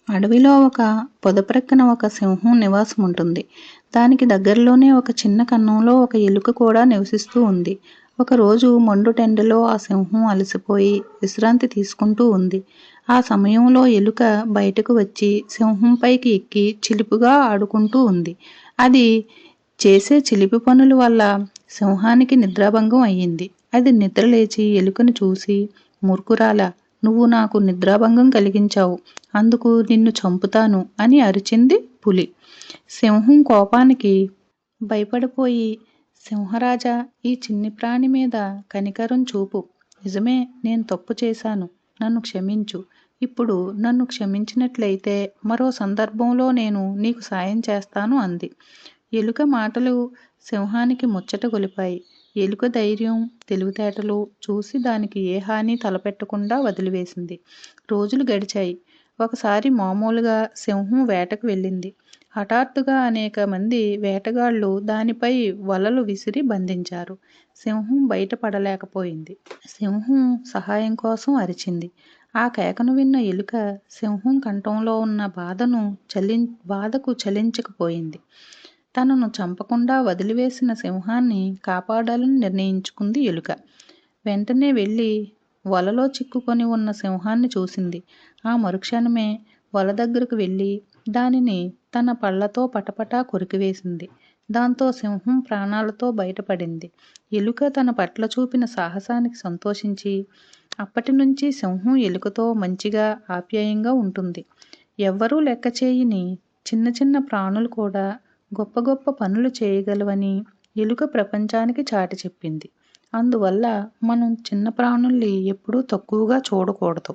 అడవిలో ఒక పొద ప్రక్కన ఒక సింహం నివాసం ఉంటుంది. దానికి దగ్గరలోనే ఒక చిన్న కన్నంలో ఒక ఎలుక కూడా నివసిస్తూ ఉంది. ఒకరోజు మండుటెండలో ఆ సింహం అలసిపోయి విశ్రాంతి తీసుకుంటూ ఉంది. ఆ సమయంలో ఎలుక బయటకు వచ్చి సింహం పైకి ఎక్కి చిలిపిగా ఆడుకుంటూ ఉంది. అది చేసే చిలిపి పనుల వల్ల సింహానికి నిద్రాభంగం అయ్యింది. అది నిద్రలేచి ఎలుకను చూసి, మూర్ఖురాలా, నువ్వు నాకు నిద్రాభంగం కలిగించావు, అందుకు నిన్ను చంపుతాను అని అరిచింది పులి. సింహం కోపానికి భయపడిపోయి, సింహరాజా, ఈ చిన్ని ప్రాణి మీద కనికరం చూపు. నిజమే, నేను తప్పు చేశాను, నన్ను క్షమించు. ఇప్పుడు నన్ను క్షమించినట్లయితే మరో సందర్భంలో నేను నీకు సాయం చేస్తాను అంది. ఎలుక మాటలు సింహానికి ముచ్చట గొలిపాయి. ఎలుక ధైర్యం, తెలివితేటలు చూసి దానికి ఏ హాని తలపెట్టకుండా వదిలివేసింది. రోజులు గడిచాయి. ఒకసారి మామూలుగా సింహం వేటకు వెళ్ళింది. హఠాత్తుగా అనేక మంది వేటగాళ్లు దానిపై వలలు విసిరి బంధించారు. సింహం బయటపడలేకపోయింది. సింహం సహాయం కోసం అరిచింది. ఆ కేకను విన్న ఎలుక సింహం కంఠంలో ఉన్న బాధకు చలించకపోయింది. తనను చంపకుండా వదిలివేసిన సింహాన్ని కాపాడాలని నిర్ణయించుకుంది ఎలుక. వెంటనే వెళ్ళి వలలో చిక్కుకొని ఉన్న సింహాన్ని చూసింది. ఆ మరుక్షణమే వల దగ్గరకు వెళ్ళి దానిని తన పళ్లతో పటపటా కొరికివేసింది. దాంతో సింహం ప్రాణాలతో బయటపడింది. ఎలుక తన పట్ల చూపిన సాహసానికి సంతోషించి అప్పటి నుంచి సింహం ఎలుకతో మంచిగా ఆప్యాయంగా ఉంటుంది. ఎవ్వరూ లెక్క చేయని చిన్న చిన్న ప్రాణులు కూడా గొప్ప గొప్ప పనులు చేయగలవని ఎలుక ప్రపంచానికి చాటి చెప్పింది. అందువల్ల మనం చిన్న ప్రాణుల్ని ఎప్పుడూ తక్కువగా చూడకూడదు.